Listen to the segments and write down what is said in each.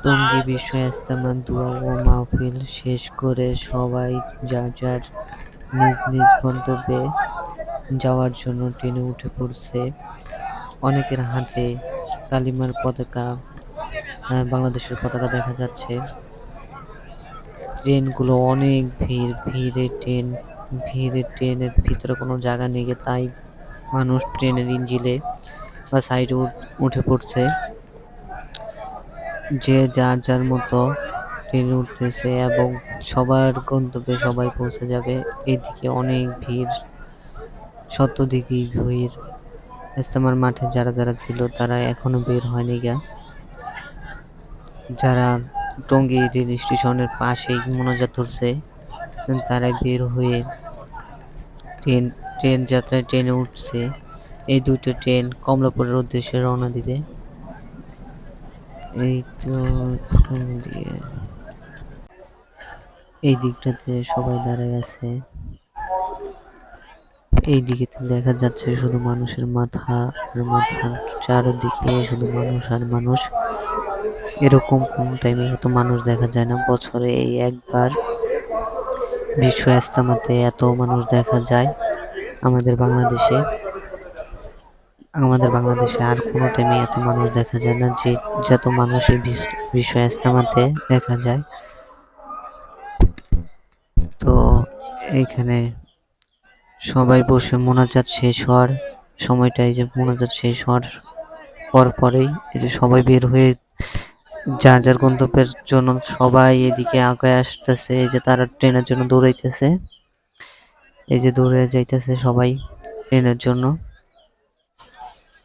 টঙ্গী বিশ্ব ইজতেমা দোয়া ও মাহফিল শেষ করে সবাই যার যার নিজ নিজ গন্তব্যে যাওয়ার জন্য ট্রেনে উঠে পড়ছে। অনেকের হাতে কালিমার পতাকা, বাংলাদেশের পতাকা দেখা যাচ্ছে। ট্রেনগুলো অনেক ভিড়, ভিড়ে ট্রেনের ভিতরে কোনো জায়গা নেই, তাই মানুষ ট্রেনের ইঞ্জিনে বা সাইডে উঠে পড়ছে। যে যার যার মতো ট্রেনে উঠতেছে এবং সবার গন্তব্যে সবাই পৌঁছে যাবে। এদিকে অনেক ভিড়, শতদিঘি ভিড়। ইজতেমার মাঠে যারা যারা ছিল তারা এখনো বের হয়নি গা। যারা টঙ্গী রেল স্টেশনের পাশেই মোনাজাত ধরছে তারাই বের হয়ে ট্রেন ট্রেন যাত্রায় ট্রেনে উঠছে। এই দুটো ট্রেন কমলাপুরের উদ্দেশ্যে রওনা দিবে। এই তো এই দিকটাতে সবাই দাঁড়ায় আছে। এই দিকে দেখা যাচ্ছে শুধু মানুষের মাথা আর মাথা, চারদিকে শুধু মানুষ আর মানুষ। এরকম কোন টাইমে এত মানুষ দেখা যায় না, বছরে এই একবার বিশ্ব ইজতেমাতে এত মানুষ দেখা যায়। আমাদের বাংলাদেশে আমাদের বাংলাদেশে আর কোনো টাইমে এত মানুষ দেখা যায় না, যে যত মানুষ এই বিশ্ব ইজতেমাতে দেখা যায়। তো এইখানে সবাই বসে মোনাজাত শেষ হওয়ার সময়টাই, যে মোনাজাত শেষ হওয়ার পরেই এই যে সবাই বের হয়ে যার যার গন্তব্যের জন্য সবাই এদিকে আগায় আসতেছে। এই যে তারা ট্রেনের জন্য দৌড়াইতেছে, এই যে দৌড়ে যাইতেছে সবাই ট্রেনের জন্য।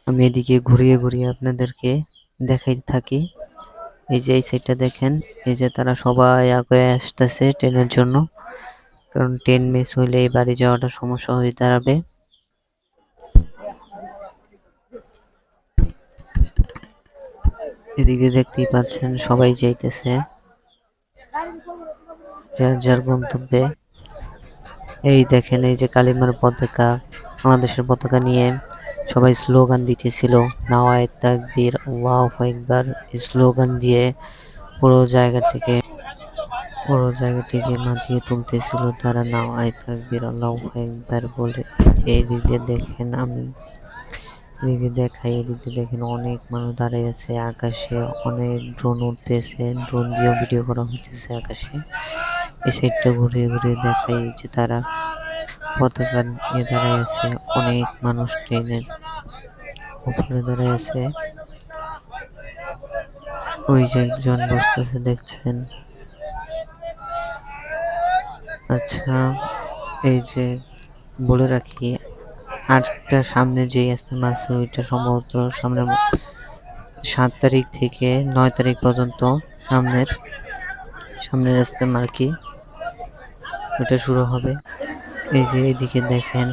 আমি এদিকে ঘুরিয়ে ঘুরিয়ে আপনাদেরকে দেখাইতে থাকি। এই যে এই সাইডটা দেখেন, এই যে তারা সবাই আগায় আসতেছে ট্রেনের জন্য, কারণ ট্রেন মিস হইলে এই বাড়ি যাওয়াটা সমস্যা হয়ে দাঁড়াবে। এদিকে দেখতেই পাচ্ছেন সবাই যাইতেছে যার যার গন্তব্যে। এই দেখেন, এই যে কালিমার পতাকা, বাংলাদেশের পতাকা নিয়ে সবাই স্লোগান দিতেছিল, নাওয়ায়ে তাকবীর আল্লাহু আকবার। এই স্লোগান দিয়ে পুরো জায়গাটিকে মাতিয়ে তুলতেছিল তারা, নাওয়ায়ে তাকবীর আল্লাহু আকবার বলে। এইদিকে দেখেন, আমি এদিকে দেখাই, এদিকে দেখেন অনেক মানুষ দাঁড়িয়ে আছে। আকাশে অনেক ড্রোন উঠতেছে, ড্রোন দিয়েও ভিডিও করা হইতেছে আকাশে। এই সাইডটা ঘুরিয়ে ঘুরিয়ে দেখাই যে তারা পতাকা নিয়ে দাঁড়ায় আছে। অনেক মানুষ ট্রেনের উপরে দাঁড়ায় আছে। ওই যে একজন বসতেছে দেখছেন। আচ্ছা, এই যে বলে রাখি, আরেকটা সামনে যে ইজতেমা আছে ওইটা সম্ভবত সামনের 7 তারিখ থেকে 9 তারিখ পর্যন্ত সামনের ইজতেমা আর কি, ওইটা শুরু হবে। এই যে এদিকে দেখেন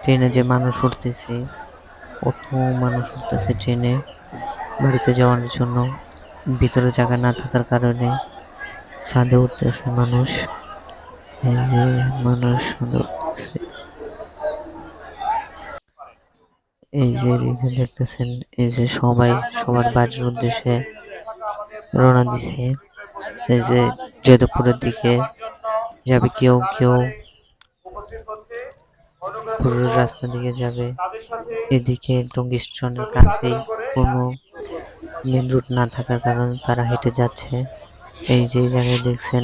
ট্রেনে যে মানুষ উঠতেছে, কত মানুষ উঠতেছে ট্রেনে বাড়িতে যাওয়ার জন্য। ভিতরে জায়গা না থাকার কারণে ছাদে উঠতেছে মানুষ। এই যে মানুষ ছাদে উঠতেছে। এই যে এদিকে দেখতেছেন, এই যে সবাই সবার বাড়ির উদ্দেশ্যে রওনা দিছে। এই যে যাদবপুরের দিকে যাবে, কেউ কেউ পুরো রাস্তা দিকে যাবে। এদিকে টঙ্গী স্টেশনের কাছেই কোনো মেন রুট না থাকার কারণে তারা হেঁটে যাচ্ছে। এই যে জায়গায় দেখছেন